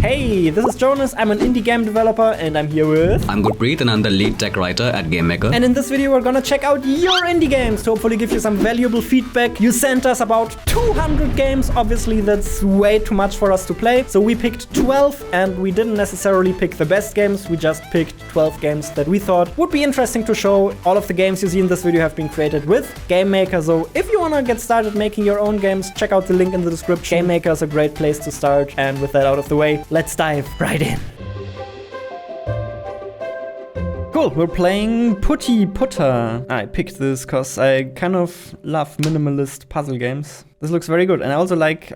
Hey, this is Jonas, I'm an indie game developer and I'm here with... I'm Gurpreet and I'm the lead tech writer at GameMaker. And in this video we're gonna check out your indie games to hopefully give you some valuable feedback. You sent us about 200 games, obviously that's way too much for us to play. So we picked 12 and we didn't necessarily pick the best games, we just picked 12 games that we thought would be interesting to show. All of the games you see in this video have been created with GameMaker, so if you wanna get started making your own games, check out the link in the description. GameMaker is a great place to start, and with that out of the way, let's dive right in. Cool, we're playing Putty. I picked this because I kind of love minimalist puzzle games. This looks very good, and I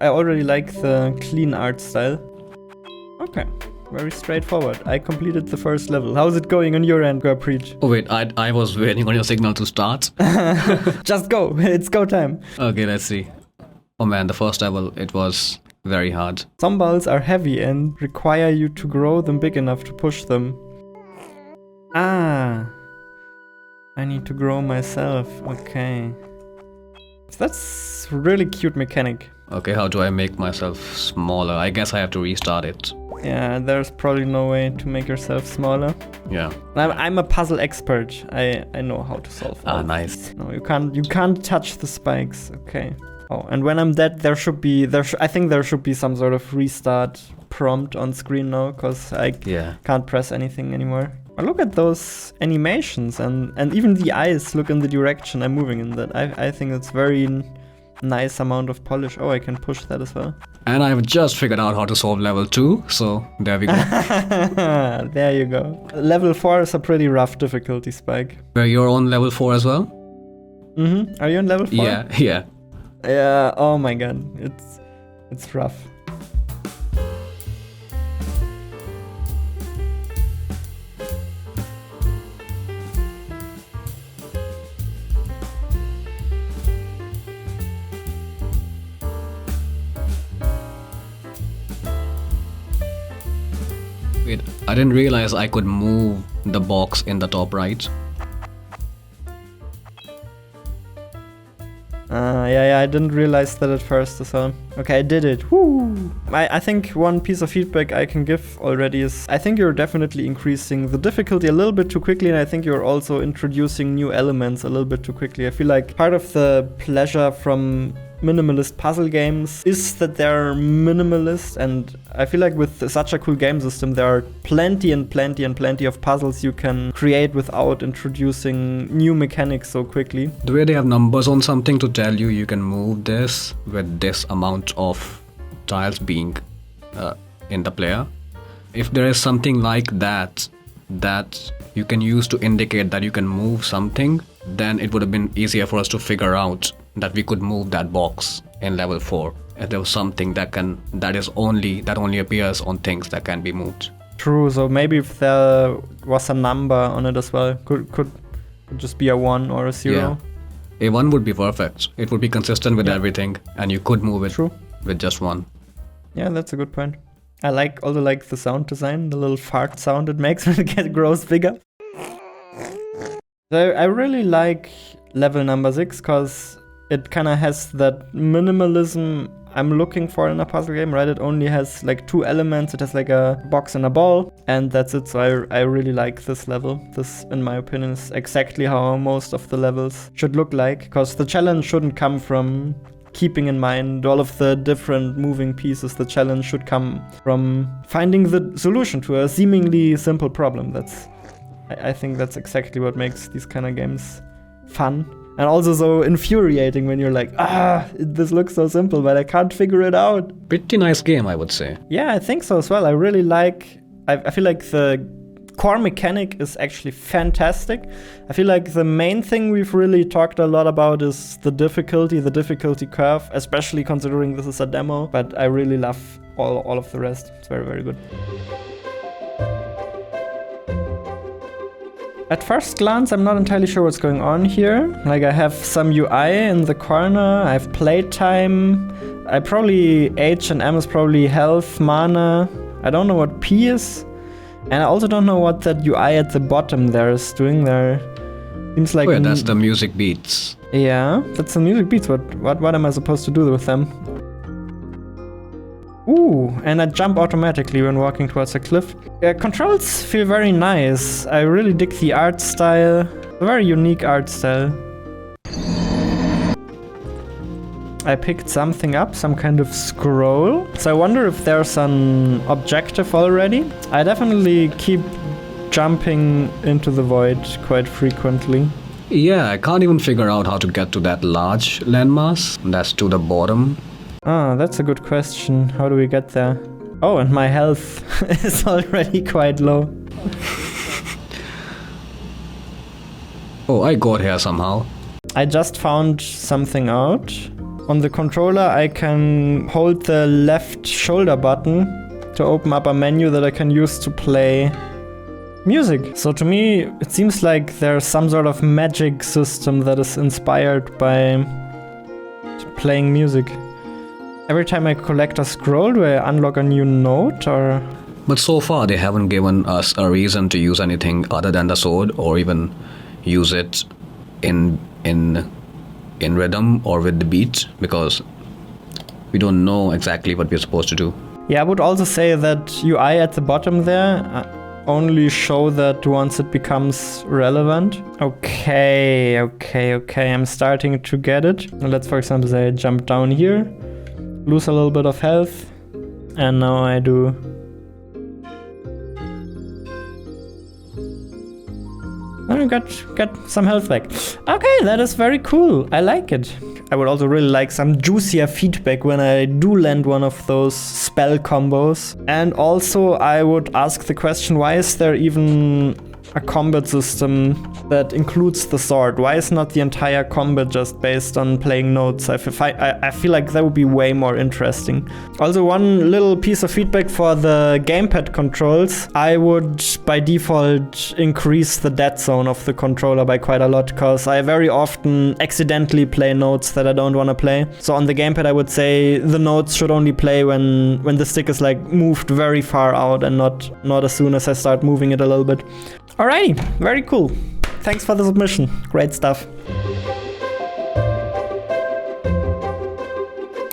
already like the clean art style. Okay, very straightforward. I completed the first level. How's it going on your end, Gurpreet? Oh wait, I was waiting on your signal to start. Just go, it's go time. Okay, let's see. Oh man, the first level, it was very hard. Some balls are heavy and require you to grow them big enough to push them. Ah, I need to grow myself. Okay. That's really cute mechanic. Okay, how do I make myself smaller? I guess I have to restart it. Yeah, there's probably no way to make yourself smaller. Yeah. I'm a puzzle expert. I know how to solve all Ah, nice. No, you can't touch the spikes. Okay. Oh, and when I'm dead, I think there should be some sort of restart prompt on screen now, because I can't press anything anymore. But look at those animations, and even the eyes look in the direction I'm moving in. That I think it's very nice amount of polish. Oh, I can push that as well. And I've just figured out how to solve level 2, so there we go. There you go. Level 4 is a pretty rough difficulty spike. Were you on level 4 as well? Mm-hmm. Are you on level 4? Yeah. Yeah, oh my god, it's rough. Wait, I didn't realize I could move the box in the top right. Yeah, I didn't realize that at first as well. Okay, I did it. Woo! I think one piece of feedback I can give already is I think you're definitely increasing the difficulty a little bit too quickly, and I think you're also introducing new elements a little bit too quickly. I feel like part of the pleasure from minimalist puzzle games is that they're minimalist, and I feel like with such a cool game system there are plenty of puzzles you can create without introducing new mechanics so quickly. The way they have numbers on something to tell you can move this with this amount of tiles being in the player. If there is something like that you can use to indicate that you can move something, then it would have been easier for us to figure out that we could move that box in level 4. If there was something that only appears on things that can be moved. True, so maybe if there was a number on it as well, could just be a 1 or a 0. Yeah. A 1 would be perfect. It would be consistent with everything, and you could move it with just 1. Yeah, that's a good point. I also like the sound design, the little fart sound it makes when it grows bigger. So I really like level number 6 because it kind of has that minimalism I'm looking for in a puzzle game, right? It only has like 2 elements. It has like a box and a ball, and that's it. So I really like this level. This, in my opinion, is exactly how most of the levels should look like, because the challenge shouldn't come from keeping in mind all of the different moving pieces. The challenge should come from finding the solution to a seemingly simple problem. I think that's exactly what makes these kind of games fun. And also so infuriating when you're like, this looks so simple, but I can't figure it out. Pretty nice game, I would say. Yeah, I think so as well. I really like... I feel like the core mechanic is actually fantastic. I feel like the main thing we've really talked a lot about is the difficulty curve, especially considering this is a demo. But I really love all of the rest. It's very, very good. At first glance, I'm not entirely sure what's going on here. Like, I have some UI in the corner, I have playtime. H and M is probably health, mana. I don't know what P is. And I also don't know what that UI at the bottom there is doing there. Seems like... Oh yeah, that's the music beats. Yeah, that's the music beats. What am I supposed to do with them? Ooh, and I jump automatically when walking towards a cliff. Controls feel very nice. I really dig the art style. A very unique art style. I picked something up, some kind of scroll. So I wonder if there's an objective already. I definitely keep jumping into the void quite frequently. Yeah, I can't even figure out how to get to that large landmass. That's to the bottom. Ah, that's a good question. How do we get there? Oh, and my health is already quite low. Oh, I got here somehow. I just found something out. On the controller, I can hold the left shoulder button to open up a menu that I can use to play music. So to me, it seems like there's some sort of magic system that is inspired by playing music. Every time I collect a scroll, do I unlock a new note or... But so far, they haven't given us a reason to use anything other than the sword, or even use it in rhythm or with the beat, because we don't know exactly what we're supposed to do. Yeah, I would also say that UI at the bottom there only show that once it becomes relevant. Okay, I'm starting to get it. Let's, for example, say I jump down here, lose a little bit of health, and now I do... I got some health back. Okay, that is very cool. I like it. I would also really like some juicier feedback when I do land one of those spell combos. And also I would ask the question, why is there even a combat system that includes the sword? Why is not the entire combat just based on playing notes? I feel like that would be way more interesting. Also, one little piece of feedback for the gamepad controls. I would by default increase the dead zone of the controller by quite a lot, because I very often accidentally play notes that I don't want to play. So on the gamepad, I would say the notes should only play when the stick is like moved very far out, and not as soon as I start moving it a little bit. Alrighty, very cool. Thanks for the submission. Great stuff.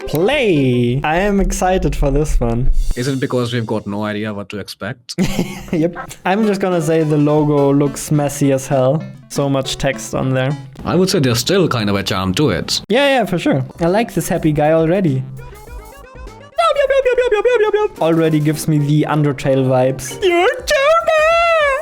Play! I am excited for this one. Is it because we've got no idea what to expect? Yep. I'm just gonna say the logo looks messy as hell. So much text on there. I would say there's still kind of a charm to it. Yeah, for sure. I like this happy guy already. Already gives me the Undertale vibes. You're Jonas!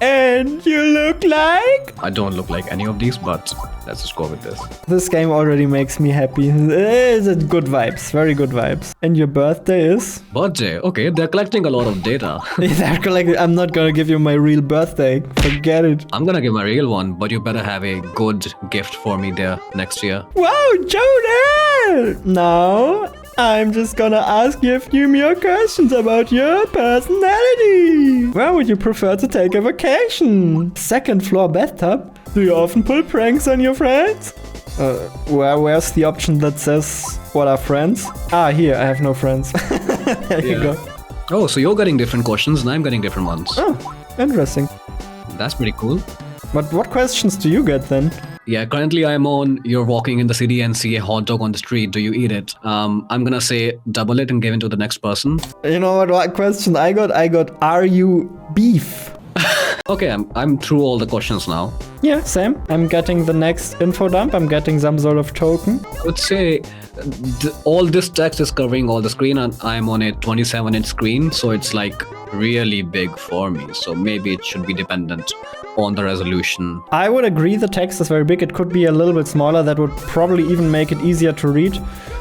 And you look like... I don't look like any of these, but let's just go with this. This game already makes me happy. It's good vibes, very good vibes. And your birthday is? Birthday? Okay, they're collecting a lot of data. They're collecting... I'm not gonna give you my real birthday. Forget it. I'm gonna give my real one, but you better have a good gift for me there next year. Wow, Jonas! Now... I'm just gonna ask you a few more questions about your personality. Where would you prefer to take a vacation? Second floor bathtub? Do you often pull pranks on your friends? Where's the option that says, what are friends? Ah, here, I have no friends. There you go. Oh, so you're getting different questions and I'm getting different ones. Oh, interesting. That's pretty cool. But what questions do you get then? Yeah, currently I'm on, you're walking in the city and see a hot dog on the street. Do you eat it? I'm gonna say double it and give it to the next person. You know what question I got? I got, are you beef? Okay, I'm through all the questions now. Yeah, same. I'm getting the next info dump. I'm getting some sort of token. I would say all this text is covering all the screen and I'm on a 27-inch screen. So it's like really big for me. So maybe it should be dependent on the resolution. I would agree the text is very big. It could be a little bit smaller. That would probably even make it easier to read.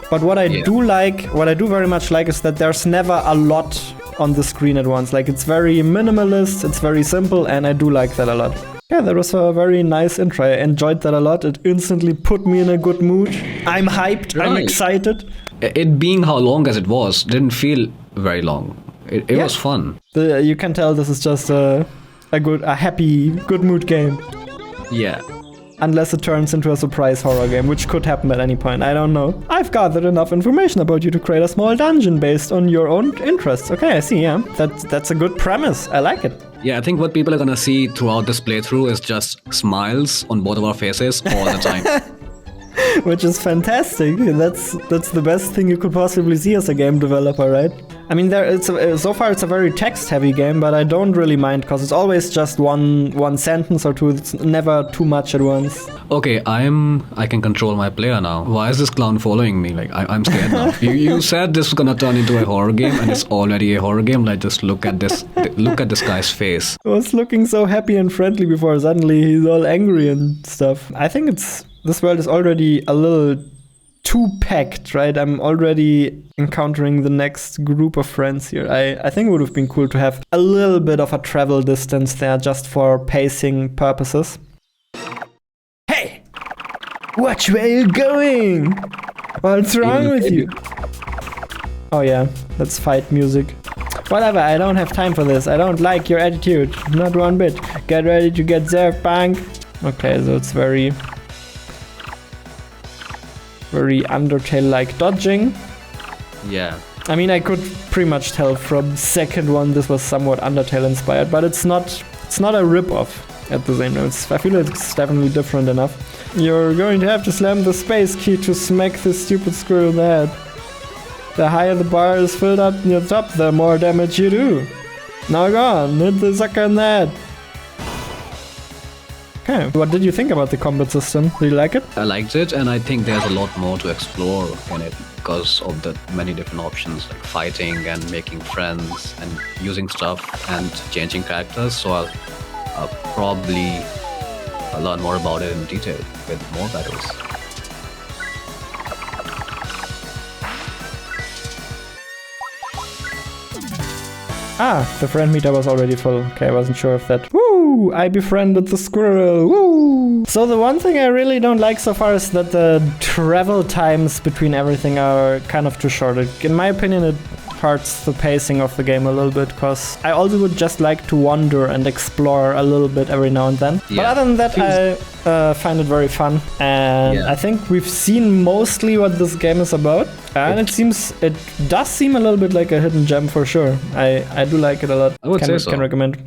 But what I do very much like is that there's never a lot on the screen at once. Like, it's very minimalist, it's very simple, and I do like that a lot. Yeah, that was a very nice intro. I enjoyed that a lot. It instantly put me in a good mood. I'm hyped, right. I'm excited. It being how long as it was, didn't feel very long. It was fun. You can tell this is just a happy, good mood game. Yeah. Unless it turns into a surprise horror game, which could happen at any point, I don't know. I've gathered enough information about you to create a small dungeon based on your own interests. Okay, I see, yeah. That's a good premise. I like it. Yeah, I think what people are gonna see throughout this playthrough is just smiles on both of our faces all the time. Which is fantastic. That's the best thing you could possibly see as a game developer, right? I mean, so far it's a very text-heavy game, but I don't really mind because it's always just one sentence or two. It's never too much at once. Okay, I can control my player now. Why is this clown following me? Like I'm scared now. You said this was gonna turn into a horror game, and it's already a horror game. Like just look at this guy's face. I was looking so happy and friendly before. Suddenly he's all angry and stuff. I think this world is already a little too packed, right? I'm already encountering the next group of friends here. I think it would have been cool to have a little bit of a travel distance there just for pacing purposes. Hey! Watch where you're going! What's wrong with you? Oh yeah, that's fight music. Whatever, I don't have time for this. I don't like your attitude. Not one bit. Get ready to get served, punk. Okay, so it's very Undertale-like dodging. Yeah. I mean, I could pretty much tell from second one this was somewhat Undertale-inspired, but it's not a rip-off at the same time. I feel it's definitely different enough. You're going to have to slam the space key to smack this stupid squirrel in the head. The higher the bar is filled up near the top, the more damage you do. Now go on, hit the sucker in the head. Okay, what did you think about the combat system? Do you like it? I liked it, and I think there's a lot more to explore in it because of the many different options like fighting and making friends and using stuff and changing characters. So I'll probably learn more about it in detail with more battles. Ah, the friend meter was already full. Okay, I wasn't sure if that... Woo! I befriended the squirrel. Woo! So the one thing I really don't like so far is that the travel times between everything are kind of too short. In my opinion, it hurts the pacing of the game a little bit, because I also would just like to wander and explore a little bit every now and then. Yeah. But other than that, I find it very fun, and I think we've seen mostly what this game is about, and it does seem a little bit like a hidden gem for sure. I do like it a lot. I would say so. Can recommend.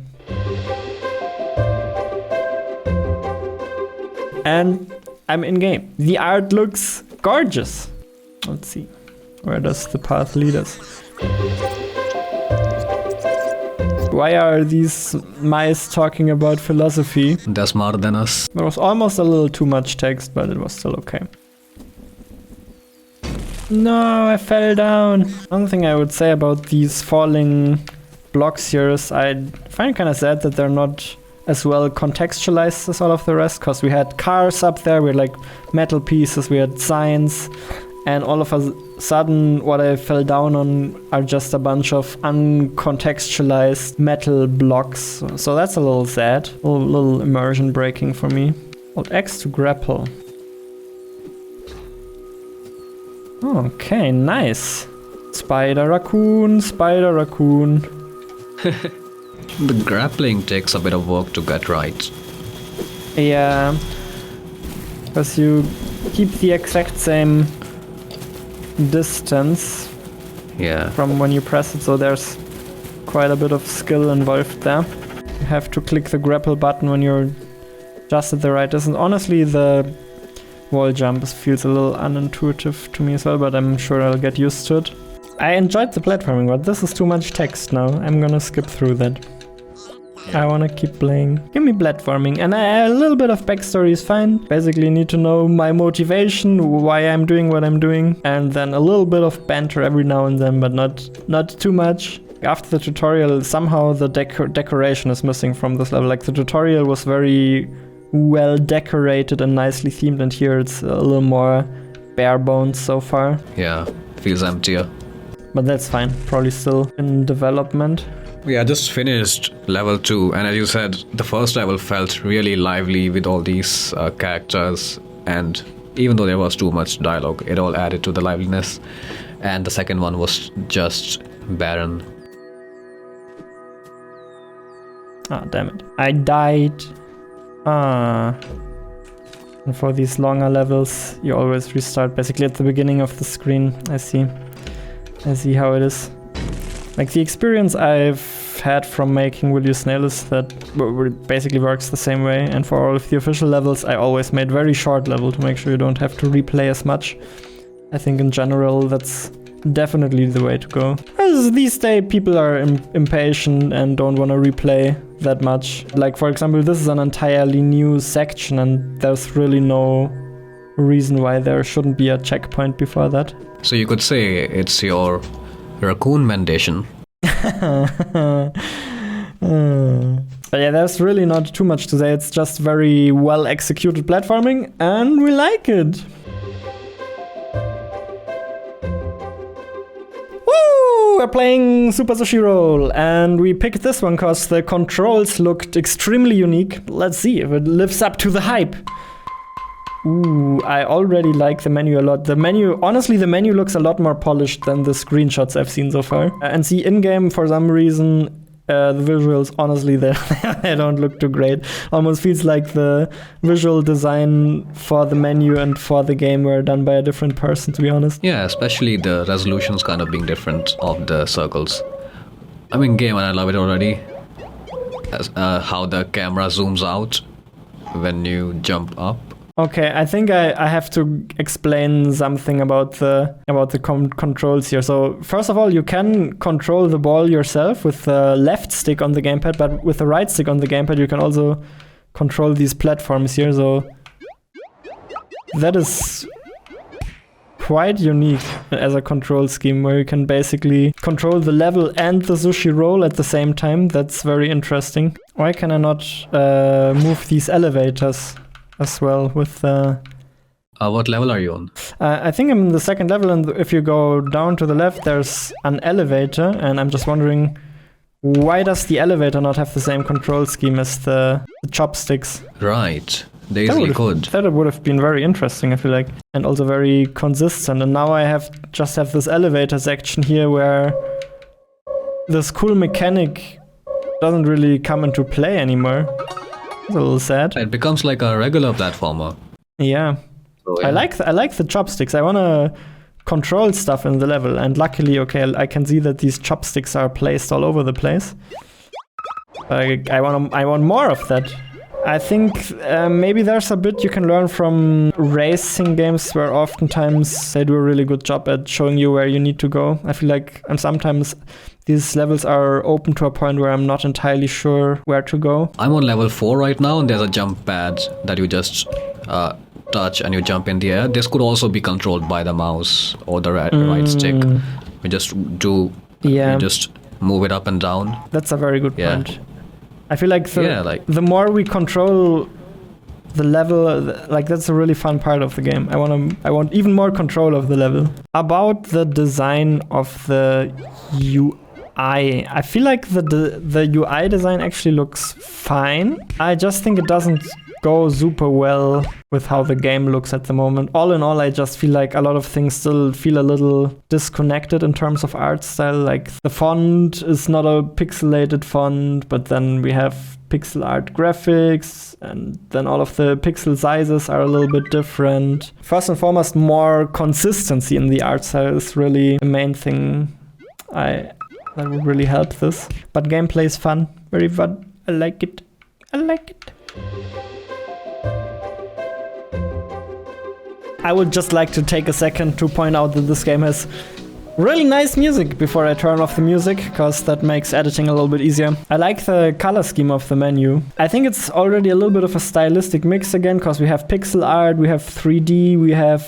And I'm in game. The art looks gorgeous. Let's see. Where does the path lead us? Why are these mice talking about philosophy? They're smarter than us. There was almost a little too much text, but it was still okay. No, I fell down. One thing I would say about these falling blocks here is I find it kind of sad that they're not as well contextualized as all of the rest, because we had cars up there, we had like metal pieces, we had signs, and all of a sudden what I fell down on are just a bunch of uncontextualized metal blocks. So that's a little sad, a little immersion breaking for me. Hold X to grapple. Okay, nice. Spider raccoon, spider raccoon. The grappling takes a bit of work to get right. Yeah, because you keep the exact same distance from when you press it, so there's quite a bit of skill involved there. You have to click the grapple button when you're just at the right distance. Honestly, the wall jump feels a little unintuitive to me as well, but I'm sure I'll get used to it. I enjoyed the platforming, but this is too much text now. I'm gonna skip through that. I wanna keep playing. Give me platforming, and a little bit of backstory is fine. Basically need to know my motivation, why I'm doing what I'm doing, and then a little bit of banter every now and then, but not too much. After the tutorial, somehow the decoration is missing from this level. Like, the tutorial was very well decorated and nicely themed, and here it's a little more bare bones so far. Yeah, feels emptier. But that's fine, probably still in development. Yeah, I just finished level 2, and as you said, the first level felt really lively with all these characters, and even though there was too much dialogue, it all added to the liveliness. And the second one was just barren. Ah, damn it. I died. And for these longer levels, you always restart basically at the beginning of the screen. I see how it is. Like, the experience I've had from making Will You Snail is that it basically works the same way, and for all of the official levels I always made very short level to make sure you don't have to replay as much. I think in general that's definitely the way to go. As these days, people are impatient and don't want to replay that much. Like, for example, this is an entirely new section and there's really no reason why there shouldn't be a checkpoint before that. So you could say it's your raccoon mandation. But yeah, there's really not too much to say. It's just very well executed platforming and we like it. Woo! We're playing Super Sushi Roll and we picked this one because the controls looked extremely unique. Let's see if it lives up to the hype. Ooh, I already like the menu a lot. Honestly, the menu looks a lot more polished than the screenshots I've seen so far. And see, in-game, for some reason, the visuals, honestly, they don't look too great. Almost feels like the visual design for the menu and for the game were done by a different person, to be honest. Yeah, especially the resolutions kind of being different of the circles. I'm in game and I love it already. How the camera zooms out when you jump up. Okay, I think I have to explain something about the controls here. So first of all, you can control the ball yourself with the left stick on the gamepad, but with the right stick on the gamepad, you can also control these platforms here. So that is quite unique as a control scheme, where you can basically control the level and the sushi roll at the same time. That's very interesting. Why can I not move these elevators as well with what level are you on? I think I'm in the second level, and if you go down to the left there's an elevator, and I'm just wondering, why does the elevator not have the same control scheme as the chopsticks? Right, they easily could. That would have been very interesting, I feel like, and also very consistent. And now I just have this elevator section here where this cool mechanic doesn't really come into play anymore. It's a little sad. It becomes like a regular platformer. Yeah. So, yeah. I like the chopsticks. I want to control stuff in the level, and luckily, okay, I can see that these chopsticks are placed all over the place. I want more of that. I think maybe there's a bit you can learn from racing games, where oftentimes they do a really good job at showing you where you need to go. I feel like sometimes these levels are open to a point where I'm not entirely sure where to go. I'm on level 4 right now, and there's a jump pad that you just touch and you jump in the air. This could also be controlled by the mouse or the right stick. You just you just move it up and down. That's a very good point. I feel like the more we control the level, like that's a really fun part of the game. I want even more control of the level. About the design of the UI, I feel like the UI design actually looks fine. I just think it doesn't go super well with how the game looks at the moment. All in all, I just feel like a lot of things still feel a little disconnected in terms of art style. Like the font is not a pixelated font, but then we have pixel art graphics, and then all of the pixel sizes are a little bit different. First and foremost, more consistency in the art style is really the main thing that would really help this. But gameplay is fun, very fun. I like it. I would just like to take a second to point out that this game has really nice music before I turn off the music, because that makes editing a little bit easier. I like the color scheme of the menu. I think it's already a little bit of a stylistic mix again, because we have pixel art, we have 3D, we have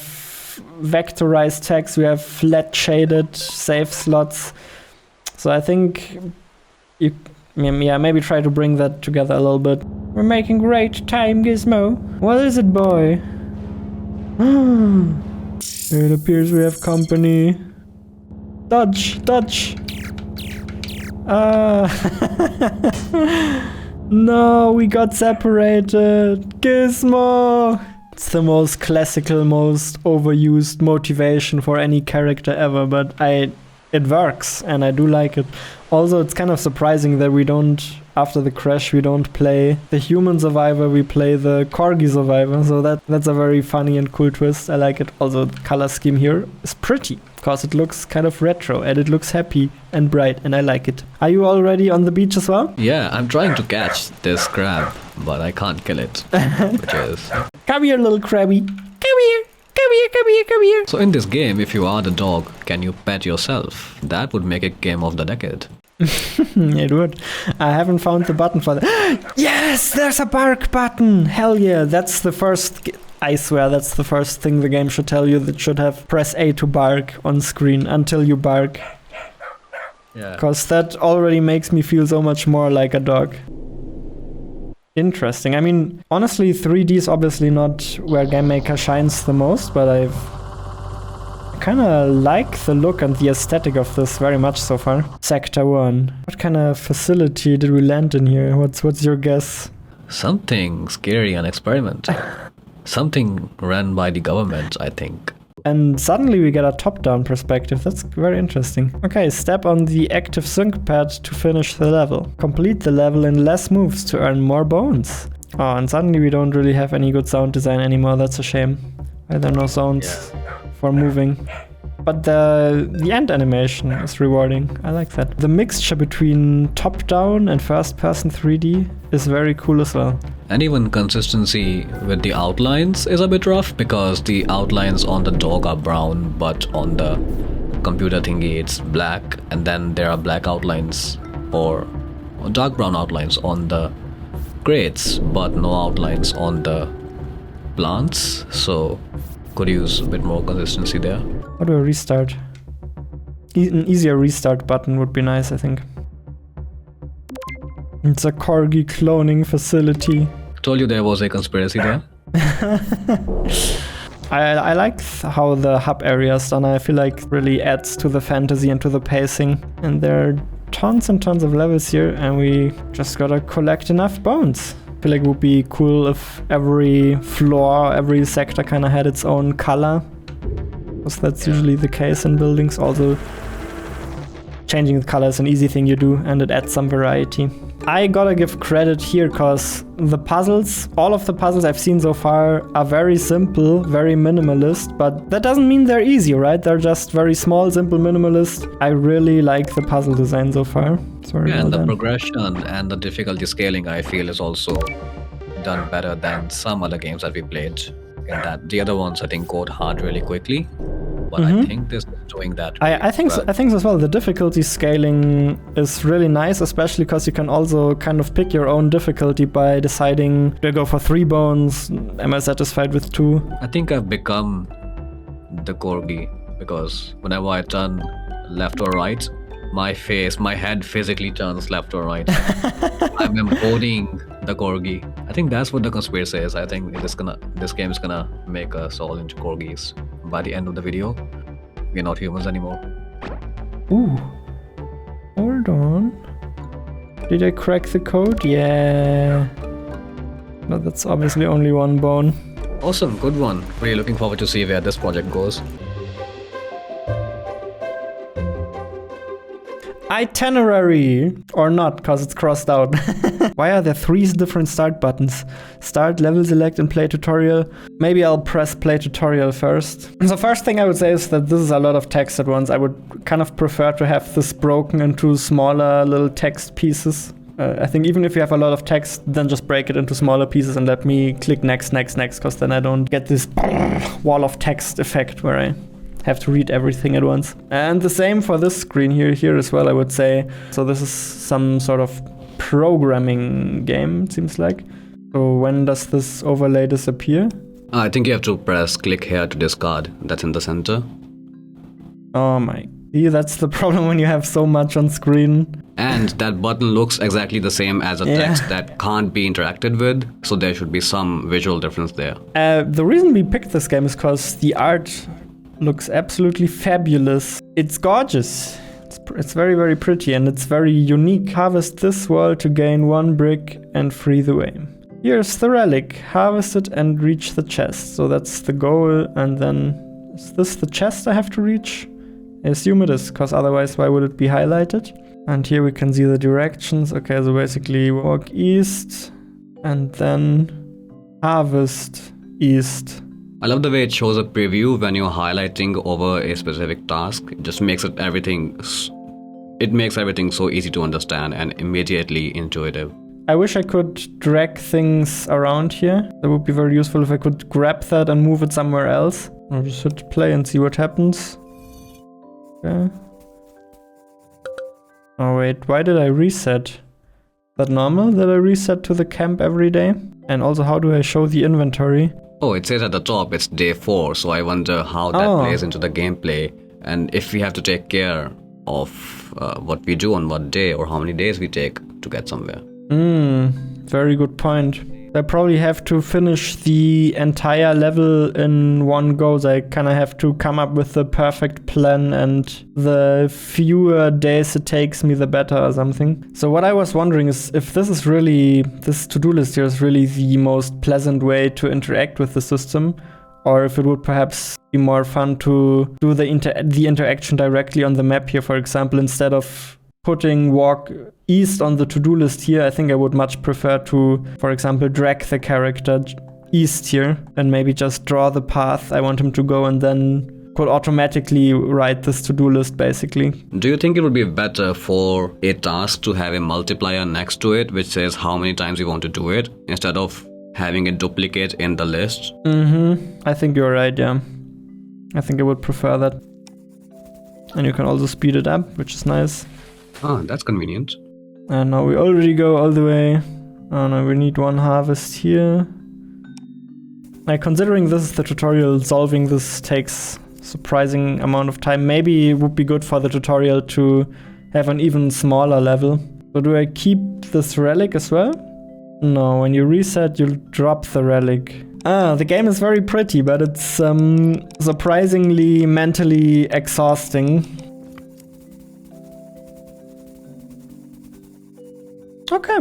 vectorized text, we have flat shaded save slots. So I think maybe try to bring that together a little bit. We're making great time, Gizmo. What is it, boy? It appears we have company. Dodge! No, we got separated. Gizmo! It's the most classical, most overused motivation for any character ever, but it works, and I do like it. Also, it's kind of surprising that we don't, after the crash, we don't play the human survivor, we play the Corgi survivor. So that's a very funny and cool twist. I like it. Also, the color scheme here is pretty, because it looks kind of retro, and it looks happy and bright, and I like it. Are you already on the beach as well? Yeah, I'm trying to catch this crab, but I can't kill it. Which is... Come here, little crabby. Come come here. So in this game, if you are the dog, can you pet yourself? That would make it game of the decade. It would. I haven't found the button for that. Yes, there's a bark button. Hell yeah, that's the first... I swear that's the first thing the game should tell you. That should have press A to bark on screen until you bark. Yeah. Because that already makes me feel so much more like a dog. Interesting. I mean, honestly, 3D is obviously not where GameMaker shines the most, but I kind of like the look and the aesthetic of this very much so far. Sector 1. What kind of facility did we land in here? What's your guess? Something scary and experiment. Something run by the government, I think. And suddenly we get a top-down perspective. That's very interesting. Okay, step on the active sync pad to finish the level. Complete the level in less moves to earn more bones. Oh, and suddenly we don't really have any good sound design anymore. That's a shame. Why are there no sounds for moving? But the end animation is rewarding. I like that. The mixture between top-down and first-person 3D is very cool as well. And even consistency with the outlines is a bit rough because the outlines on the dog are brown, but on the computer thingy it's black, and then there are black outlines or dark brown outlines on the crates, but no outlines on the plants. So could use a bit more consistency there. How do I restart? An easier restart button would be nice, I think. It's a Corgi cloning facility. Told you there was a conspiracy there. I like how the hub area is done. I feel like it really adds to the fantasy and to the pacing. And there are tons and tons of levels here, and we just gotta collect enough bones. I feel like it would be cool if every floor, every sector kind of had its own color. Because that's usually the case in buildings. Also, changing the color is an easy thing you do, and it adds some variety. I gotta give credit here, because the puzzles, all of the puzzles I've seen so far are very simple, very minimalist, but that doesn't mean they're easy, right? They're just very small, simple, minimalist. I really like the puzzle design so far. Sorry, yeah, well and the done. progression and the difficulty scaling, I feel, is also done better than some other games that we played. In that the other ones, I think, got hard really quickly. But I think this is doing that. Really I think well. I think so as well. The difficulty scaling is really nice, especially because you can also kind of pick your own difficulty by deciding, do I go for 3 bones? Am I satisfied with 2? I think I've become the Corgi because whenever I turn left or right, my head physically turns left or right. I'm embodying the Corgi. I think that's what the conspiracy is. I think this game is gonna make us all into Corgis. By the end of the video, we're not humans anymore. Ooh. Hold on. Did I crack the code? Yeah. No, that's obviously only 1 bone. Awesome, good one. Really looking forward to see where this project goes. Itinerary! Or not, because it's crossed out. Why are there 3 different start buttons? Start, level select, and play tutorial. Maybe I'll press play tutorial first. So first thing I would say is that this is a lot of text at once. I would kind of prefer to have this broken into smaller little text pieces. I think even if you have a lot of text, then just break it into smaller pieces and let me click next, because then I don't get this wall of text effect where I have to read everything at once. And the same for this screen here as well, I would say. So this is some sort of programming game, it seems like. So when does this overlay disappear? I think you have to press click here to discard. That's in the center. Oh my. See, that's the problem when you have so much on screen. And that button looks exactly the same as a text that can't be interacted with. So there should be some visual difference there. The reason we picked this game is because the art looks absolutely fabulous. It's gorgeous. It's very, very pretty, and it's very unique. Harvest this world to gain 1 brick and free the way. Here's the relic. Harvest it and reach the chest. So that's the goal. And then, is this the chest I have to reach? I assume it is, because otherwise why would it be highlighted? And here we can see the directions. Okay, so basically walk east and then harvest east. I love the way it shows a preview when you're highlighting over a specific task. It just makes everything so easy to understand and immediately intuitive. I wish I could drag things around here. That would be very useful if I could grab that and move it somewhere else. I'll just hit play and see what happens. Okay. Oh wait, why did I reset? Is that normal that I reset to the camp every day? And also, how do I show the inventory? Oh, it says at the top it's day 4, so I wonder how that plays into the gameplay. And if we have to take care of what we do on what day or how many days we take to get somewhere. Very good point. I probably have to finish the entire level in one go. So I kind of have to come up with the perfect plan, and the fewer days it takes me, the better or something. So what I was wondering is if this to-do list here is really the most pleasant way to interact with the system, or if it would perhaps be more fun to do the interaction directly on the map here, for example, instead of putting walk east on the to-do list here. I think I would much prefer to, for example, drag the character east here and maybe just draw the path I want him to go, and then could automatically write this to-do list basically. Do you think it would be better for a task to have a multiplier next to it which says how many times you want to do it instead of having a duplicate in the list? I think you're right, yeah. I think I would prefer that. And you can also speed it up, which is nice. Ah, that's convenient. And now we already go all the way. Oh no, we need one harvest here. Like, considering this is the tutorial, solving this takes surprising amount of time. Maybe it would be good for the tutorial to have an even smaller level. So do I keep this relic as well? No, when you reset, you'll drop the relic. Ah, the game is very pretty, but it's surprisingly mentally exhausting. Okay.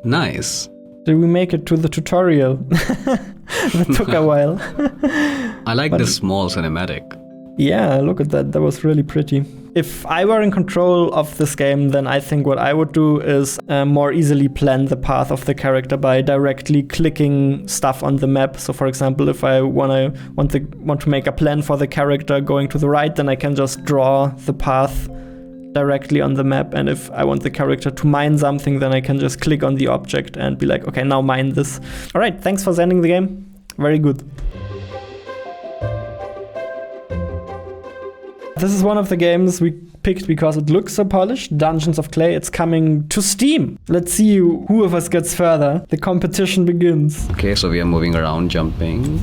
Nice. Did we make it to the tutorial? That took a while. I like this small cinematic. Yeah, look at that. That was really pretty. If I were in control of this game, then I think what I would do is more easily plan the path of the character by directly clicking stuff on the map. So, for example, if I want to make a plan for the character going to the right, then I can just draw the path directly on the map. And if I want the character to mine something, then I can just click on the object and be like, okay, now mine this. All right, thanks for sending the game. Very good. This is one of the games we picked because it looks so polished. Dungeons of Clay. It's coming to Steam. Let's see who of us gets further. The competition begins. Okay, so we are moving around, jumping.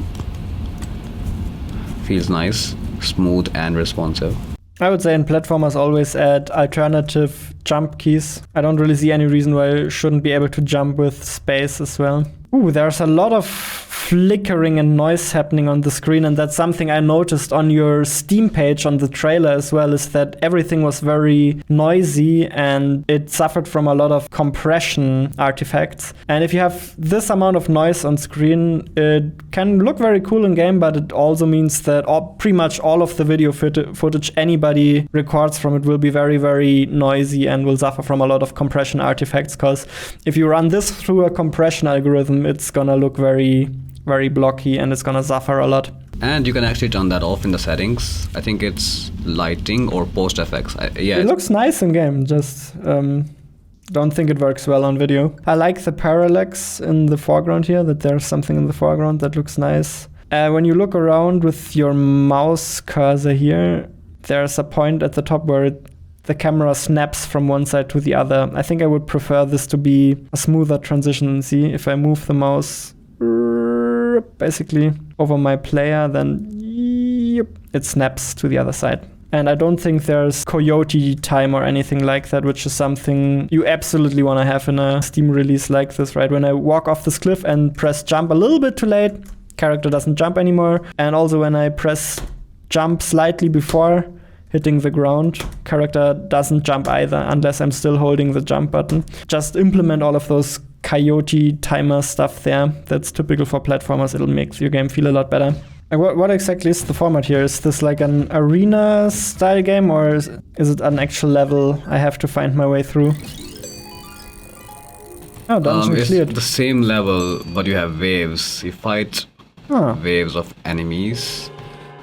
Feels nice, smooth and responsive. I would say in platformers always add alternative jump keys. I don't really see any reason why you shouldn't be able to jump with space as well. Ooh, there's a lot of flickering and noise happening on the screen, and that's something I noticed on your Steam page on the trailer as well, is that everything was very noisy and it suffered from a lot of compression artifacts. And if you have this amount of noise on screen, it can look very cool in game, but it also means that pretty much all of the video footage anybody records from it will be very, very noisy and will suffer from a lot of compression artifacts, because if you run this through a compression algorithm, it's gonna look very, very blocky and it's gonna suffer a lot. And you can actually turn that off in the settings. I think it's lighting or post effects. It looks nice in game, just don't think it works well on video. I like the parallax in the foreground here, that there's something in the foreground that looks nice. When you look around with your mouse cursor here, there's a point at the top where the camera snaps from one side to the other. I think I would prefer this to be a smoother transition. See, if I move the mouse basically over my player, then it snaps to the other side. And I don't think there's coyote time or anything like that, which is something you absolutely want to have in a Steam release like this, right? When I walk off this cliff and press jump a little bit too late, character doesn't jump anymore. And also when I press jump slightly before hitting the ground, character doesn't jump either unless I'm still holding the jump button. Just implement all of those coyote timer stuff there. That's typical for platformers. It'll make your game feel a lot better. What exactly is the format here? Is this like an arena style game, or is it an actual level I have to find my way through? Oh, dungeon cleared. It's the same level, but you have waves. You fight waves of enemies.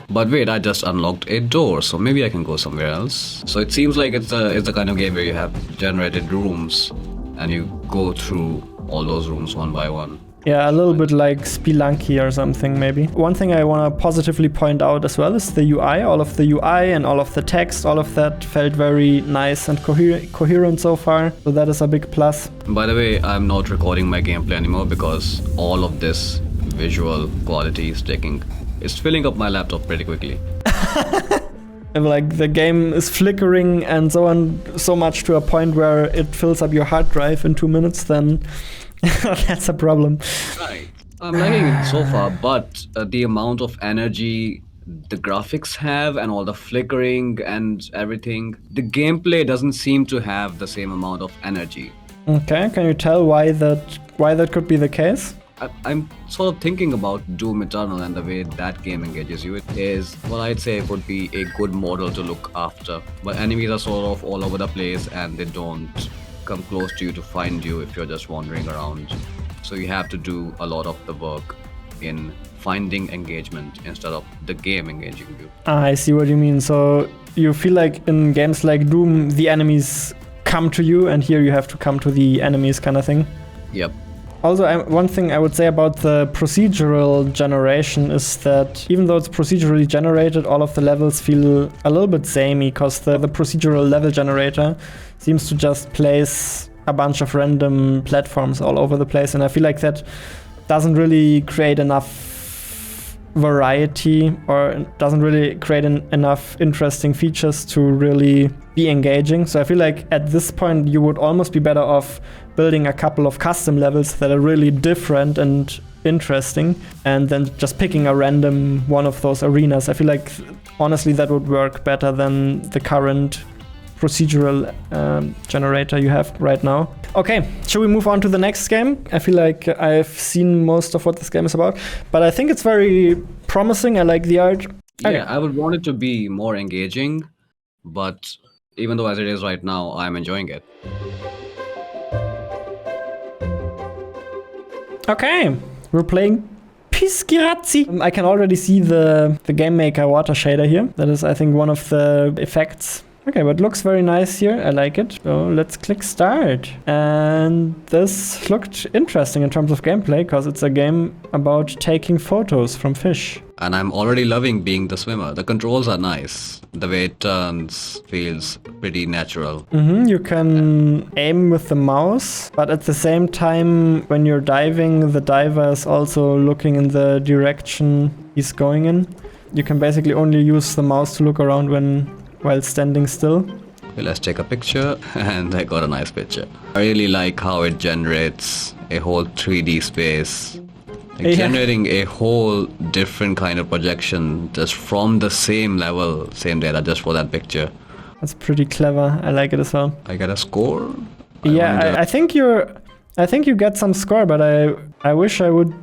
But wait, I just unlocked a door, so maybe I can go somewhere else. So it seems like it's the kind of game where you have generated rooms, and you go through all those rooms one by one. Yeah, a little bit like Spelunky or something, maybe. One thing I want to positively point out as well is the UI. All of the UI and all of the text, all of that felt very nice and coherent so far. So that is a big plus. By the way, I'm not recording my gameplay anymore because all of this visual quality is filling up my laptop pretty quickly. Like the game is flickering and so on so much to a point where it fills up your hard drive in 2 minutes, then that's a problem. Right. I'm liking it so far, but the amount of energy the graphics have and all the flickering and everything, the gameplay doesn't seem to have the same amount of energy. Okay, can you tell why that could be the case? I'm sort of thinking about Doom Eternal and the way that game engages you. It is what I'd say would be a good model to look after. But enemies are sort of all over the place and they don't come close to you to find you if you're just wandering around. So you have to do a lot of the work in finding engagement instead of the game engaging you. I see what you mean. So you feel like in games like Doom, the enemies come to you and here you have to come to the enemies kind of thing? Yep. Also, one thing I would say about the procedural generation is that even though it's procedurally generated, all of the levels feel a little bit samey because the procedural level generator seems to just place a bunch of random platforms all over the place. And I feel like that doesn't really create enough variety or doesn't really create enough interesting features to really be engaging. So I feel like at this point you would almost be better off building a couple of custom levels that are really different and interesting and then just picking a random one of those arenas. I feel like honestly that would work better than the current procedural generator you have right now. Okay, should we move on to the next game? I feel like I've seen most of what this game is about, but I think it's very promising. I like the art. Yeah, Okay. I would want it to be more engaging, but even though as it is right now, I'm enjoying it. Okay, we're playing Piscirazzi. I can already see the GameMaker water shader here. That is, I think, one of the effects. Okay, but it looks very nice here. I like it. So let's click start. And this looked interesting in terms of gameplay because it's a game about taking photos from fish. And I'm already loving being the swimmer. The controls are nice. The way it turns feels pretty natural. You can aim with the mouse, but at the same time, when you're diving, the diver is also looking in the direction he's going in. You can basically only use the mouse to look around while standing still. Okay, let's take a picture, and I got a nice picture. I really like how it generates a whole 3D space. Like generating a whole different kind of projection just from the same level, same data, just for that picture. That's pretty clever. I like it as well. I get a score? I think you get some score, but I wish I would.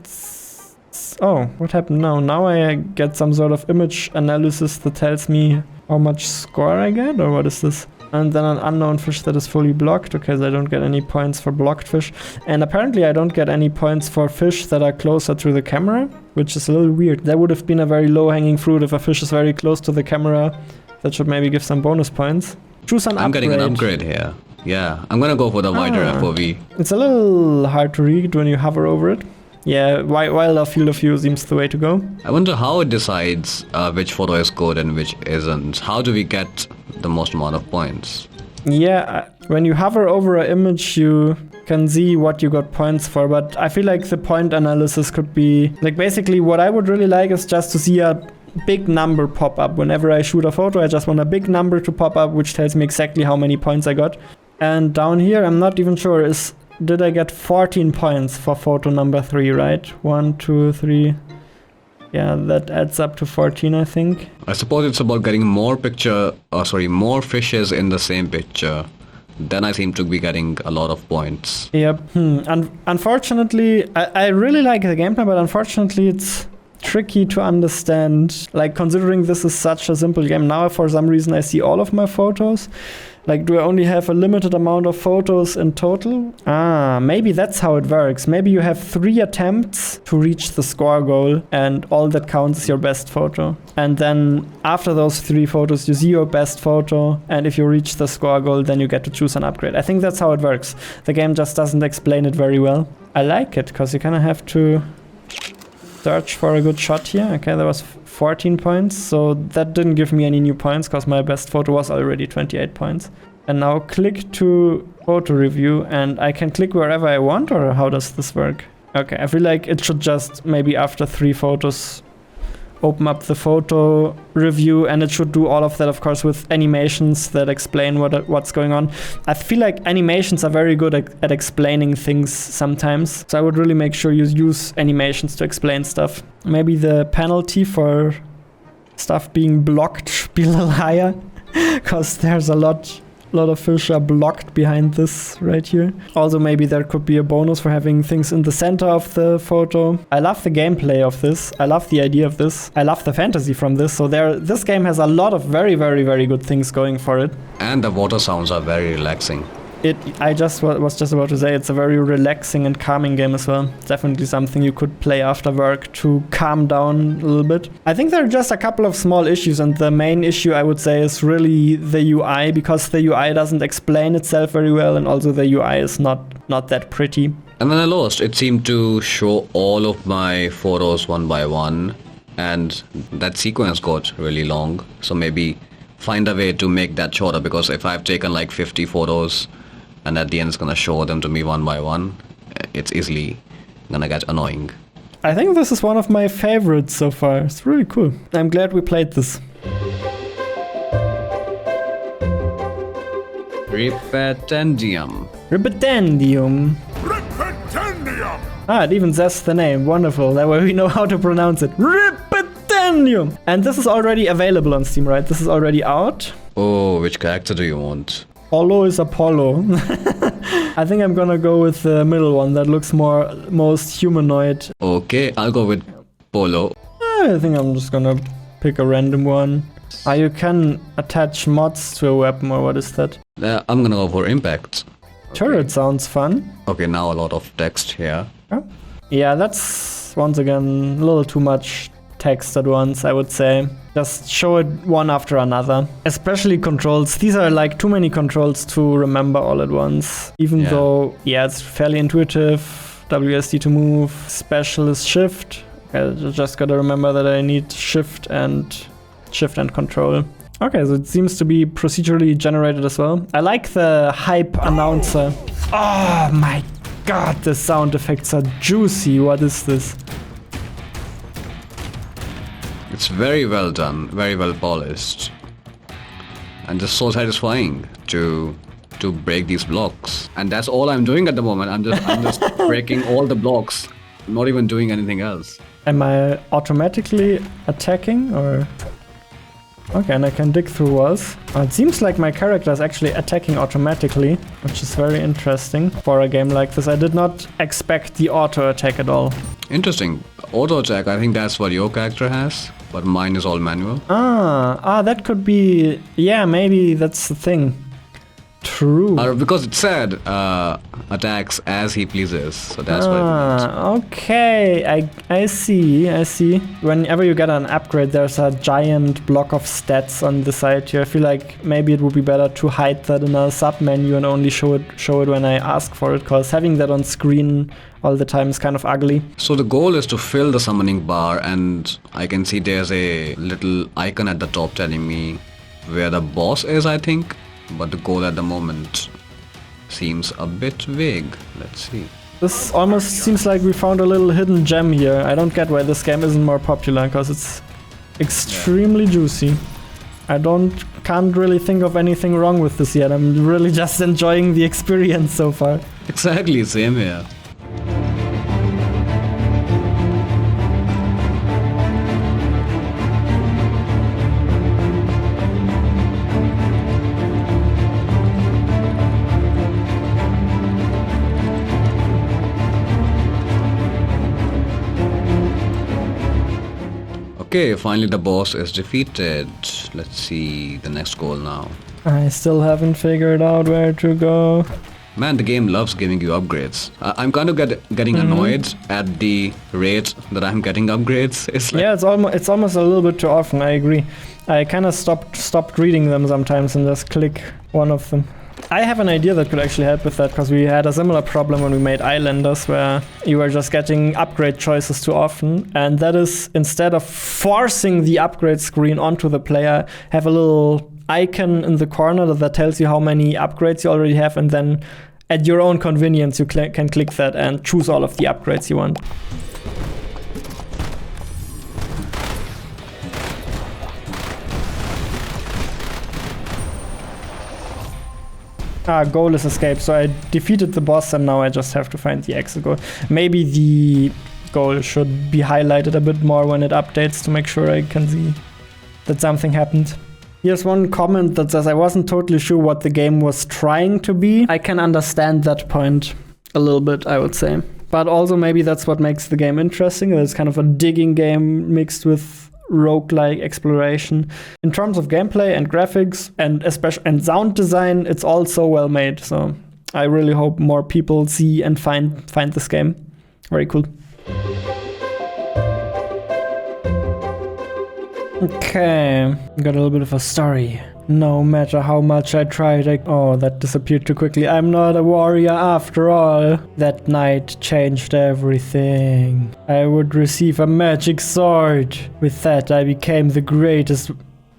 Oh, what happened now? Now I get some sort of image analysis that tells me how much score I get, or what is this? And then an unknown fish that is fully blocked. Okay, so I don't get any points for blocked fish. And apparently I don't get any points for fish that are closer to the camera, which is a little weird. That would have been a very low-hanging fruit. If a fish is very close to the camera, that should maybe give some bonus points. Choose an upgrade. I'm getting an upgrade here. Yeah, I'm gonna go for the wider FOV. It's a little hard to read when you hover over it. Yeah, wild field of view seems the way to go. I wonder how it decides which photo is good and which isn't. How do we get the most amount of points? Yeah, when you hover over an image, you can see what you got points for, but I feel like the point analysis could be... Like, basically, what I would really like is just to see a big number pop up. Whenever I shoot a photo, I just want a big number to pop up, which tells me exactly how many points I got. And down here, I'm not even sure, did I get 14 points for photo number 3, right? 1, 2, 3... Yeah, that adds up to 14, I think. I suppose it's about getting more fishes in the same picture. Then I seem to be getting a lot of points. Yep. Unfortunately, I really like the gameplay, but unfortunately it's tricky to understand. Like, considering this is such a simple game, now for some reason I see all of my photos. Like, do I only have a limited amount of photos in total? Ah, maybe that's how it works. Maybe you have 3 attempts to reach the score goal, and all that counts is your best photo. And then after those 3 photos, you see your best photo, and if you reach the score goal, then you get to choose an upgrade. I think that's how it works. The game just doesn't explain it very well. I like it, because you kind of have to search for a good shot here. Okay, there was 14 points, so that didn't give me any new points because my best photo was already 28 points. And now click to photo review, and I can click wherever I want, or how does this work? Okay, I feel like it should just maybe after 3 photos open up the photo review, and it should do all of that, of course, with animations that explain what's going on. I feel like animations are very good at explaining things sometimes, so I would really make sure you use animations to explain stuff. Maybe the penalty for stuff being blocked should be a little higher, because there's a lot of fish are blocked behind this right here. Also, maybe there could be a bonus for having things in the center of the photo. I love the gameplay of this. I love the idea of this. I love the fantasy from this. So this game has a lot of very, very, very good things going for it. And the water sounds are very relaxing. I was just about to say, it's a very relaxing and calming game as well. Definitely something you could play after work to calm down a little bit. I think there are just a couple of small issues, and the main issue I would say is really the UI, because the UI doesn't explain itself very well, and also the UI is not that pretty. And when I lost, it seemed to show all of my photos one by one, and that sequence got really long. So maybe find a way to make that shorter, because if I've taken like 50 photos, and at the end it's gonna show them to me one by one, it's easily gonna get annoying. I think this is one of my favorites so far. It's really cool. I'm glad we played this. Repetendium. Repetendium. Repetendium! Ah, it even says the name. Wonderful. That way we know how to pronounce it. Repetendium! And this is already available on Steam, right? This is already out. Oh, which character do you want? Apollo is Apollo. I think I'm gonna go with the middle one that looks most humanoid. Okay, I'll go with Polo. I think I'm just gonna pick a random one. You can attach mods to a weapon, or what is that? I'm gonna go for Impact. Turret sounds fun. Okay, now a lot of text here. Oh. Yeah, that's once again a little too much text at once, I would say. Just show it one after another. Especially controls. These are like too many controls to remember all at once. Even though, it's fairly intuitive. WSD to move. Special is shift. I just gotta remember that I need shift and control. Okay, so it seems to be procedurally generated as well. I like the hype announcer. Oh my god, the sound effects are juicy. What is this? It's very well done, very well polished, and just so satisfying to break these blocks. And that's all I'm doing at the moment. I'm just breaking all the blocks, not even doing anything else. Am I automatically attacking, or? Okay, and I can dig through walls. It seems like my character is actually attacking automatically, which is very interesting for a game like this. I did not expect the auto attack at all. Interesting. Auto attack, I think that's what your character has, but mine is all manual. That could be... Yeah, maybe that's the thing. True. Because it said attacks as he pleases, so that's what it means. Okay, I see. Whenever you get an upgrade, there's a giant block of stats on the side here. I feel like maybe it would be better to hide that in a sub-menu and only show it when I ask for it, because having that on screen all the time is kind of ugly. So the goal is to fill the summoning bar, and I can see there's a little icon at the top telling me where the boss is, I think. But the goal at the moment seems a bit vague. Let's see. This almost seems like we found a little hidden gem here. I don't get why this game isn't more popular, because it's extremely juicy. Can't really think of anything wrong with this yet. I'm really just enjoying the experience so far. Exactly, same here. Okay, finally the boss is defeated. Let's see the next goal now. I still haven't figured out where to go. Man, the game loves giving you upgrades. I'm kind of getting annoyed at the rate that I'm getting upgrades. It's like, Yeah, it's almost a little bit too often, I agree. I kind of stopped reading them sometimes and just click one of them. I have an idea that could actually help with that, because we had a similar problem when we made Islanders, where you were just getting upgrade choices too often, and that is, instead of forcing the upgrade screen onto the player, have a little icon in the corner that tells you how many upgrades you already have, and then at your own convenience you can click that and choose all of the upgrades you want. Goal is escape, so I defeated the boss and now I just have to find the exit goal. Maybe the goal should be highlighted a bit more when it updates to make sure I can see that something happened. Here's one comment that says, I wasn't totally sure what the game was trying to be. I can understand that point a little bit, I would say. But also maybe that's what makes the game interesting. It's kind of a digging game mixed with roguelike exploration. In terms of gameplay and graphics and especially sound design, it's all so well made. So I really hope more people see and find this game. Very cool. Okay, got a little bit of a story. No matter how much I tried, oh, that disappeared too quickly. I'm not a warrior after all. That night changed everything. I would receive a magic sword. With that, I became the greatest.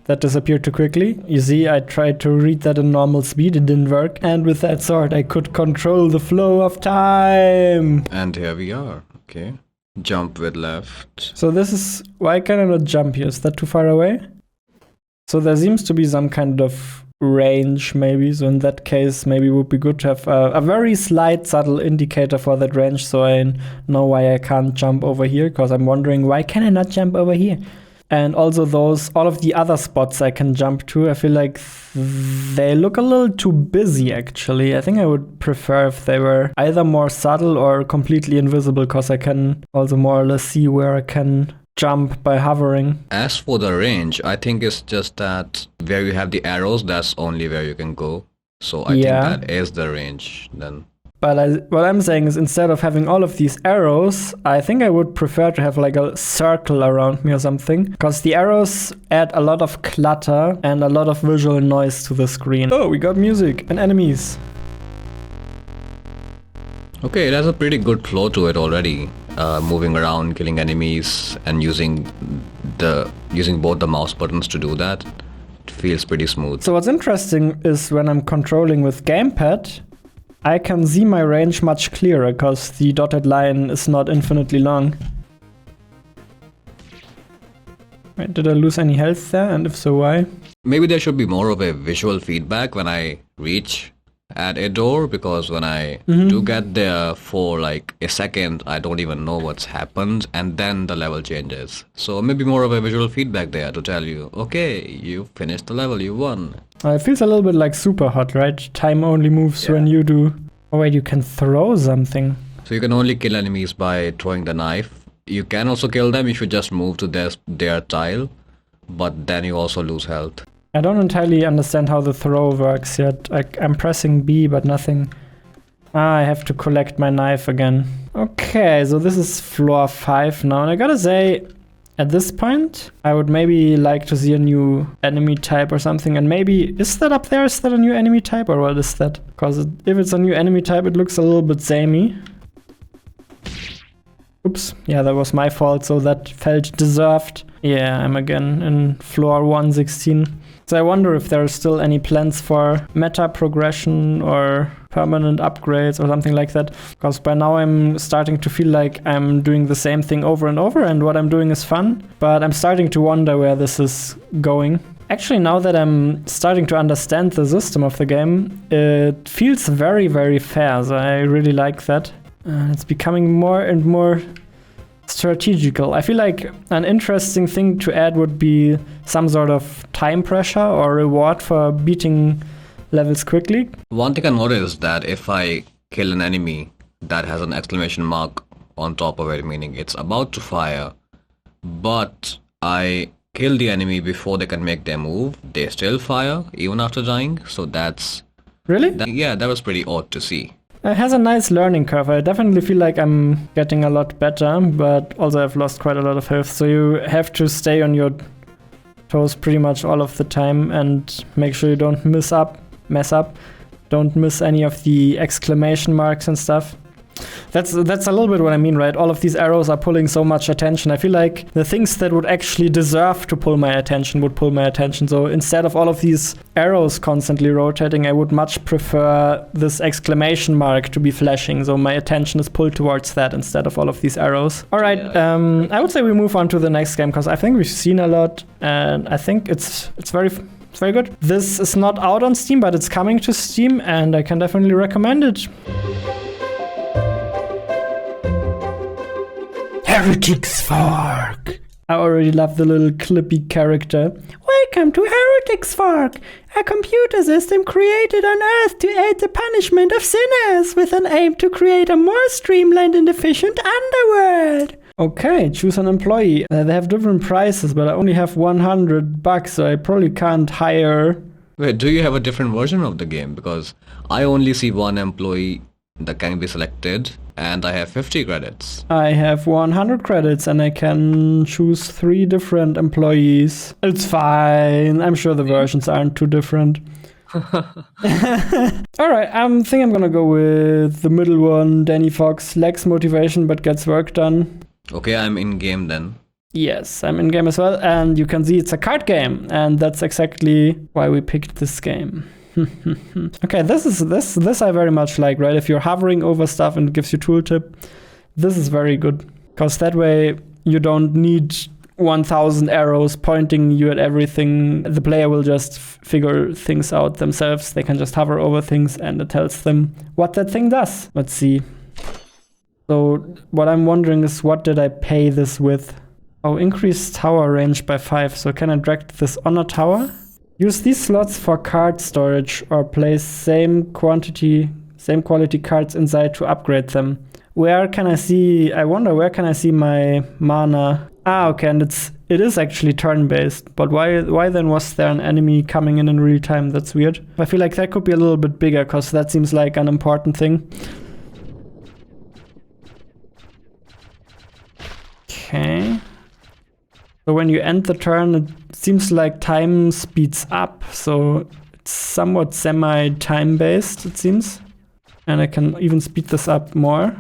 That disappeared too quickly. You see, I tried to read that in normal speed, it didn't work. And with that sword, I could control the flow of time. and here we are. Okay. Jump with left. So this is, why can I not jump here? Is that too far away? So there seems to be some kind of range maybe. So in that case, maybe it would be good to have a very slight subtle indicator for that range, so I know why I can't jump over here, because I'm wondering, why can I not jump over here? And also all of the other spots I can jump to, I feel like they look a little too busy actually. I think I would prefer if they were either more subtle or completely invisible, because I can also more or less see where I can jump by hovering. As for the range, I think it's just that where you have the arrows, that's only where you can go. So I think that is the range then. But what I'm saying is, instead of having all of these arrows, I think I would prefer to have like a circle around me or something, because the arrows add a lot of clutter and a lot of visual noise to the screen. Oh, we got music and enemies. Okay, it has a pretty good flow to it already. Moving around, killing enemies, and using both the mouse buttons to do that. It feels pretty smooth. So what's interesting is when I'm controlling with gamepad, I can see my range much clearer, because the dotted line is not infinitely long. Wait, did I lose any health there? And if so, why? Maybe there should be more of a visual feedback when I reach at a door, because when I do get there for like a second, I don't even know what's happened, and then the level changes. So maybe more of a visual feedback there to tell you, okay, you finished the level, you won. It feels a little bit like Super Hot, right? Time only moves when you do. Oh wait, you can throw something. So you can only kill enemies by throwing the knife. You can also kill them if you just move to their tile, but then you also lose health. I don't entirely understand how the throw works yet. I'm pressing B, but nothing. I have to collect my knife again. Okay, so this is floor 5 now, and I gotta say, at this point, I would maybe like to see a new enemy type or something, and maybe, is that up there? Is that a new enemy type, or what is that? Because if it's a new enemy type, it looks a little bit samey. Oops, yeah, that was my fault, so that felt deserved. Yeah, I'm again in floor 116. So I wonder if there are still any plans for meta progression or permanent upgrades or something like that. Because by now I'm starting to feel like I'm doing the same thing over and over, and what I'm doing is fun. But I'm starting to wonder where this is going. Actually, now that I'm starting to understand the system of the game, it feels very, very fair. So I really like that. It's becoming more and more strategical. I feel like an interesting thing to add would be some sort of time pressure or reward for beating levels quickly. One thing I noticed is that if I kill an enemy that has an exclamation mark on top of it, meaning it's about to fire, but I kill the enemy before they can make their move, they still fire even after dying. So that's... Really? That was pretty odd to see. It has a nice learning curve. I definitely feel like I'm getting a lot better, but also I've lost quite a lot of health. So you have to stay on your toes pretty much all of the time and make sure you don't mess up. Don't miss any of the exclamation marks and stuff. That's a little bit what I mean, right? All of these arrows are pulling so much attention. I feel like the things that would actually deserve to pull my attention would pull my attention. So instead of all of these arrows constantly rotating, I would much prefer this exclamation mark to be flashing. So my attention is pulled towards that instead of all of these arrows. All right, I would say we move on to the next game because I think we've seen a lot and I think it's very good. This is not out on Steam, but it's coming to Steam and I can definitely recommend it. Heretics Fork. I already love the little clippy character. Welcome to Heretics Fork, a computer system created on Earth to aid the punishment of sinners with an aim to create a more streamlined and efficient underworld. Okay, choose an employee. They have different prices, but I only have $100, so I probably can't hire. Wait, do you have a different version of the game? Because I only see one employee that can be selected, and I have 50 credits. I have 100 credits, and I can choose 3 different employees. It's fine. I'm sure the versions aren't too different. Alright, I think I'm gonna go with the middle one. Danny Fox lacks motivation but gets work done. Okay, I'm in game then. Yes, I'm in game as well, and you can see it's a card game, and that's exactly why we picked this game. Okay, this I very much like, right? If you're hovering over stuff and it gives you tooltip, this is very good, because that way you don't need 1,000 arrows pointing you at everything. The player will just figure things out themselves. They can just hover over things and it tells them what that thing does. Let's see. So what I'm wondering is, what did I pay this with? Oh, increase tower range by 5. So can I drag this on a tower? Use these slots for card storage or place same quality cards inside to upgrade them. Where can I see? I wonder where can I see my mana? Ah, okay, and it is actually turn-based. But why then was there an enemy coming in real time? That's weird. I feel like that could be a little bit bigger, because that seems like an important thing. Okay. So when you end the turn, it seems like time speeds up. So it's somewhat semi-time based, it seems. And I can even speed this up more.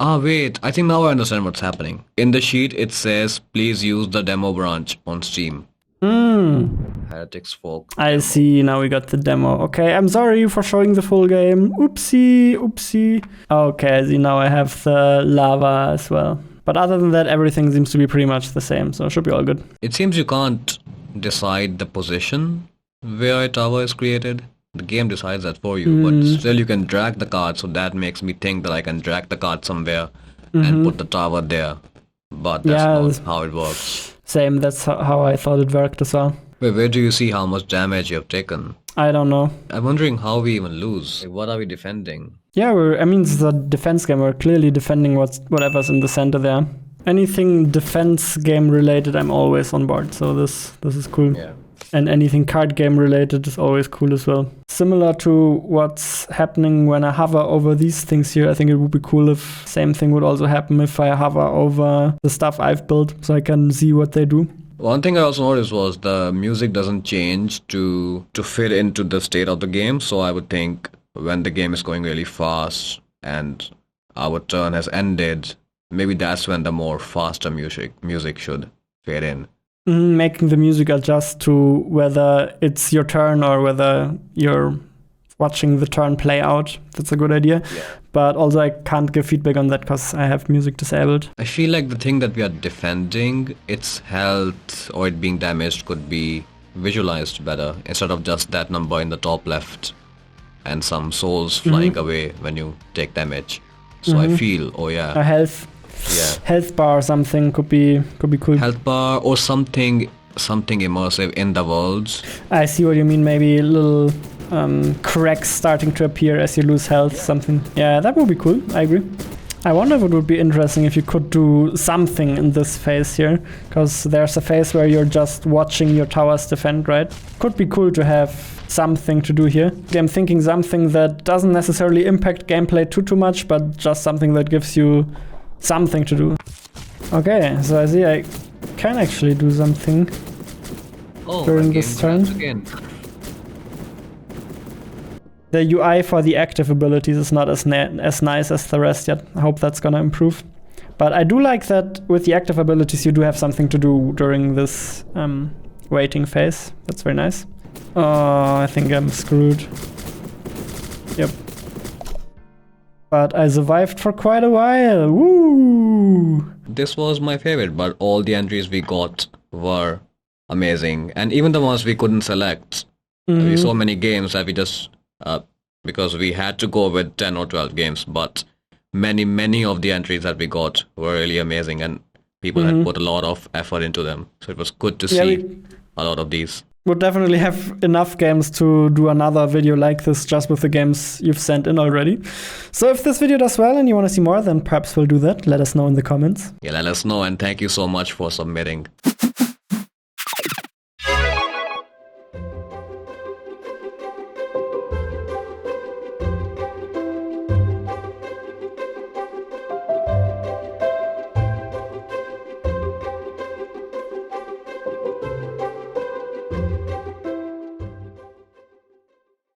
Ah, wait, I think now I understand what's happening. In the sheet, it says, please use the demo branch on Steam. Heretics Fork. I see, now we got the demo. Okay, I'm sorry for showing the full game. Oopsie. Okay, I see, now I have the lava as well. But other than that, everything seems to be pretty much the same, so it should be all good. It seems you can't decide the position where a tower is created. The game decides that for you, but still you can drag the card, so that makes me think that I can drag the card somewhere and put the tower there. But that's not how it works. Same, that's how I thought it worked as well. Wait, where do you see how much damage you have taken? I don't know. I'm wondering how we even lose. What are we defending? Yeah, it's a defense game. We're clearly defending whatever's in the center there. Anything defense game related, I'm always on board. So this is cool. Yeah. And anything card game related is always cool as well. Similar to what's happening when I hover over these things here, I think it would be cool if same thing would also happen if I hover over the stuff I've built, so I can see what they do. One thing I also noticed was the music doesn't change to fit into the state of the game. So I would think when the game is going really fast and our turn has ended, maybe that's when the more faster music should fade in. Making the music adjust to whether it's your turn or whether you're watching the turn play out. That's a good idea. Yeah. But also I can't give feedback on that because I have music disabled. I feel like the thing that we are defending, its health or it being damaged, could be visualized better instead of just that number in the top left and some souls flying away when you take damage. So I feel, a health bar or something could be cool. Health bar or something immersive in the worlds. I see what you mean. Maybe little cracks starting to appear as you lose health. Something. Yeah, that would be cool. I agree. I wonder if it would be interesting if you could do something in this phase here, because there's a phase where you're just watching your towers defend, right? Could be cool to have something to do here. I'm thinking something that doesn't necessarily impact gameplay too much, but just something that gives you something to do. Okay, so I see I can actually do something during this turn. Again. The UI for the active abilities is not as nice as the rest yet. I hope that's gonna improve. But I do like that with the active abilities you do have something to do during this waiting phase. That's very nice. Oh, I think I'm screwed. Yep. But I survived for quite a while. Woo! This was my favorite, but all the entries we got were amazing. And even the ones we couldn't select. We saw many games that we just... because we had to go with 10 or 12 games, but many of the entries that we got were really amazing, and people had put a lot of effort into them. So it was good to see a lot of these. Would definitely have enough games to do another video like this just with the games you've sent in already. So if this video does well and you want to see more, then perhaps we'll do that. Let us know in the comments. Yeah, let us know, and thank you so much for submitting.